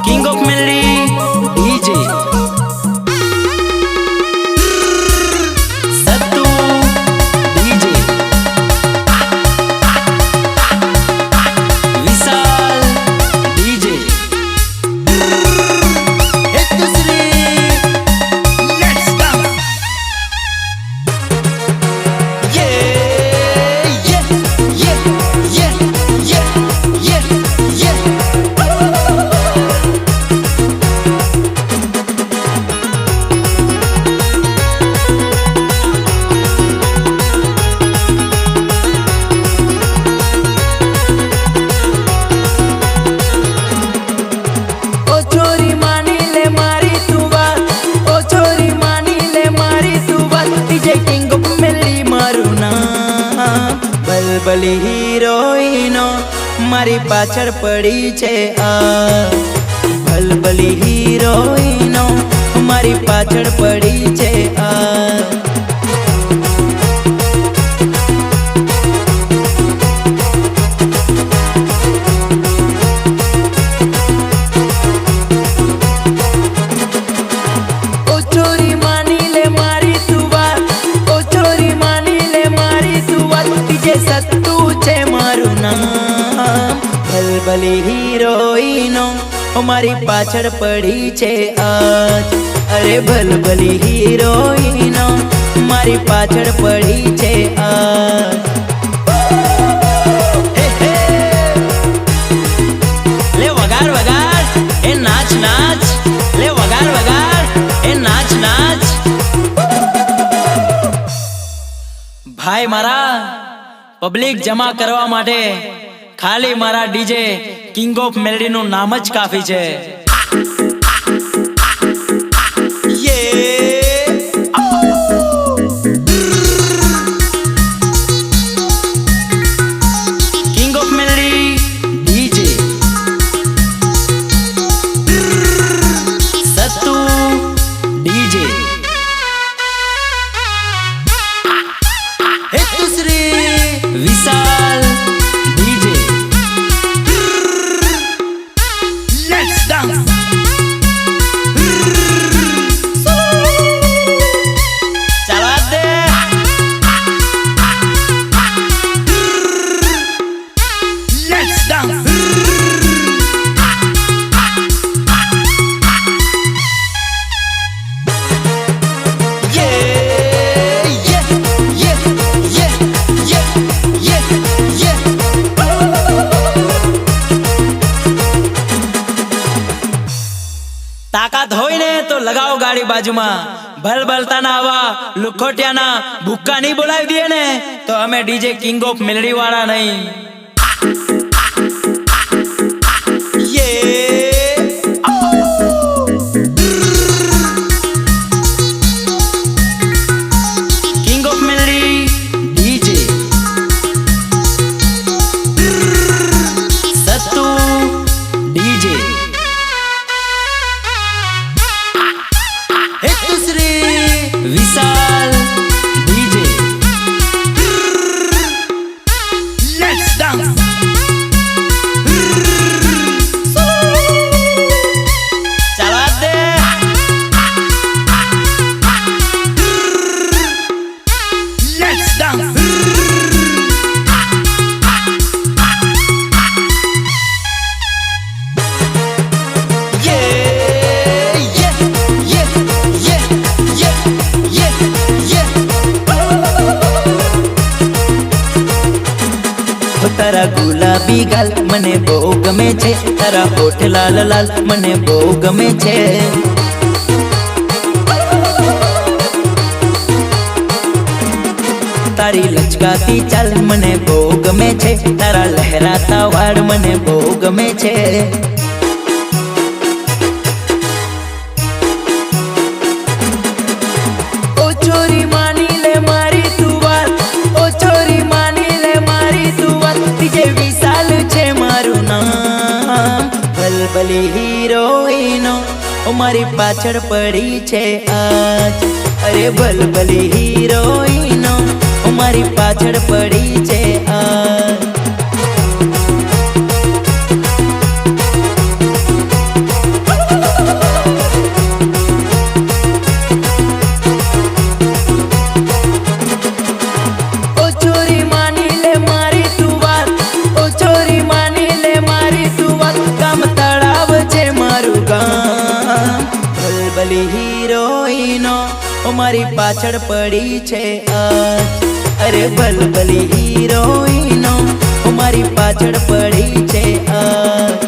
King of Melody DJ Sattu DJ Vishal DJ Etusri Let's go ભલભલી હીરોઈનો મારી પાછળ પડી છે આ ભલભલી હીરોઈનો મારી પાછળ પડી છે આ ભલભલી હીરોઈનો મારી પાછળ પડી છે આજ અરે ભલભલી હીરોઈનો મારી પાછળ પડી છે આજ લે વગાર વગાર એ નાચ નાચ લે વગાર વગાર એ નાચ નાચ ભાઈ મારા પબ્લિક જમા કરવા માટે ખાલી મારા ડીજે કિંગ ઓફ મેલેડી નું નામ જ કાફી છે king of melody DJ Sattu DJ Hetushri Vishal તાકાત હોય ને તો લગાવો ગાડી બાજુમાં ભલભલતાના આવા લુખોટિયાના ભૂક્કા નહીં બોલાવી દઈએ ને તો અમે ડીજે કિંગ ઓફ મેલેડી વાળા નહીં king of melody DJ Sattu DJ Vishal DJ let's dance ચાલો દે લેટ્સ ડાન્સ તારા ગુલાબી ગાલ મને બહુ ગમે છે તારા હોઠ લાલ લાલ મને બહુ ગમે છે તારી લચકાતી ચાલ મને બહુ ગમે છે તારા લહેરાતા વાળ મને બહુ ગમે છે ઓ ચોરી માની લે મારી તું વાત ઓ ચોરી માની લે મારી તું વાત ડીજે વિશાલ છે મારું નામ ભલભલી હીરોઈનો મારી પાછળ પડી છે આજ અરે ભલભલી હીરોઈનો મારી મારી પાછળ પડી છે હીરોઈનો મારી પાછળ પડી છે અરે ભલભલી હીરોઈનો મારી પાછળ પડી છે